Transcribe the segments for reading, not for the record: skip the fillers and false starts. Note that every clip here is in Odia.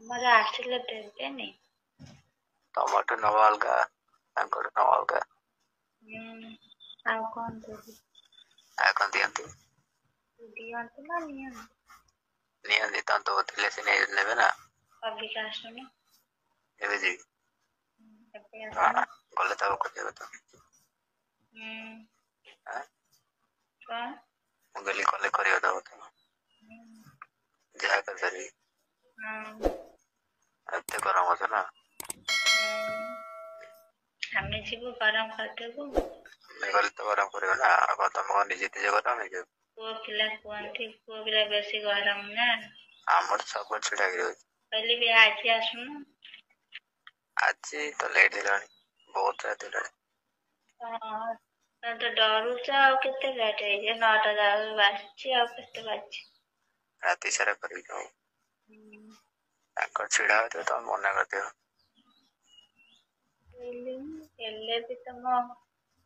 ମୋର ଆସିଲେ ଦେବେନି। ତମଠୁ ନବା ଅଲଗା, ତାଙ୍କଠୁ ନବା ଅଲଗା। ଆଉ କଣ ଦେବି? ଆଉ କଣ ଦିଅନ୍ତି? ଦିଅନ୍ତୁ ନା ନିଅନ୍ତୁ? ନିଅନ୍ତି, ତମ ଦଉଥିଲେ ସେ ନେବେ ନା। ଅବିକା ଆସୁନି। ଏବେ ଯିବି ଏବେ ଆସୁନି। ଗଲେ ତାକୁ ଖୋଜିବ ତ। କଣ? ମୁଁ କହିଲି ଗଲେ କରିବ ଦବ ତ। ଯାହା କରିପାରିବି। ଏତେ ଗରମ ହଉଛି ନା। ଆମେ ଯିବୁ ଗରମ କରିଦେବୁ। ଆମେ ଗଲେ ତ ଗରମ କରିବ ନା। ଆଉ କଣ ତମେ କଣ ନିଜେ ଗରମ ହେଇଯିବ? ପୁଅ ପିଲା କୁହନ୍ତି ପୁଅ ପିଲା ବେଶୀ ଗରମ ନା। ଆମର ସବୁବେଳେ ଛିଡା ହେଇକି ରହୁଛି। କହିଲି ବି ଆଜି ଆସୁନ। ଆଜି ତ ଲେଟ୍ ହେଲାଣି, ବହୁତ ରାତି ହେଲାଣି। ତମେ ତ ଡରୁଛ ଆଉ କେତେ ଲେଟ୍ ହେଇଛି? 9ଟା ବାଜିଛି ଆଉ କେତେ ବାଜିଛି? ରାତି ସାରା କରିବି କଣ? ତାଙ୍କର ଛିଡା ହଉଥିବ ତମେ ମନା କରିଦିଅ। ହେଲେ ବି ତମ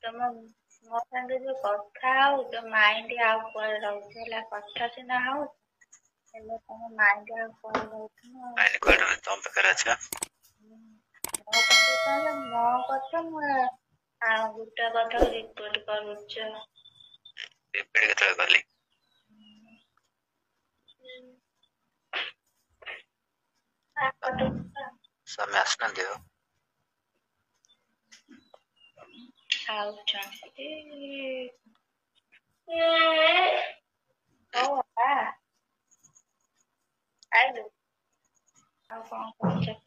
ମୋ ସାଙ୍ଗେ ଯୋଉ କଥା ହଉଛ ମାଇଣ୍ଡ ଆଉ କୁଆଡେ ରହୁଛି ହେଲା। କଥା ସିନା ହଉଛ ହେଲେ ତମ ମାଇଣ୍ଡ ଆଉ କୁଆଡେ ରହୁଛି ନା। ମାଇଣ୍ଡ କୁଆଡେ ରହୁଛି? ତମ ପାଖରେ ଅଛି ବା। ମୋ ପାଖରେ ତାହେଲେ ମୋ କଥା ମୁଁ ଗୋଟେ କଥା ରିପୋର୍ଟ କରୁଛ। ରିପିଟ୍ କେତେବେଳେ କଲି? ସ୍ୱାମୀ ଆସିନାହାନ୍ତି ଆଉ? ଖାଉଛନ୍ତି। ହଉ ଆଇଲୁ। ଆଉ କଣ କରୁଛ?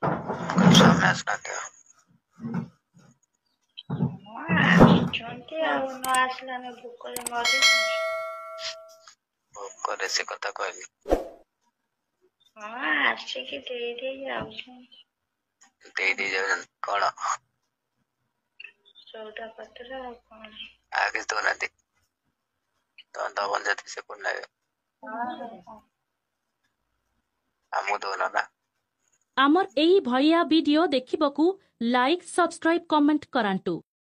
ସ୍ୱାମୀ ଆସିନାହାନ୍ତି ଆଉ? ଆସୁଛନ୍ତି ଆଉ ନ ଆସିଲେ ଆମେ ଭୋକରେ ମରିବୁ। ଭୋକରେ ସେ କଥା କହିଲି। ହଁ ଆସିକି ଦେଇ ଦେଇ ଯାଉଛନ୍ତି। ଦେଇ ଯାଉଛନ୍ତି କଣ? ସଉଦା ପତ୍ର ଆଉ କଣ? ଆଉ କିଛି ଦଉନାହାନ୍ତି? ତମେ ଦବନି ଯଦି ସେ କୋଉଠୁ ନେବେ? ଆମକୁ ଦଉନ ନା। ଆମର ଏହି ଭଳିଆ ଭିଡିଓ ଦେଖିବାକୁ ଲାଇକ୍ ସବସ୍କ୍ରାଇବ୍ କମେଣ୍ଟ କରନ୍ତୁ।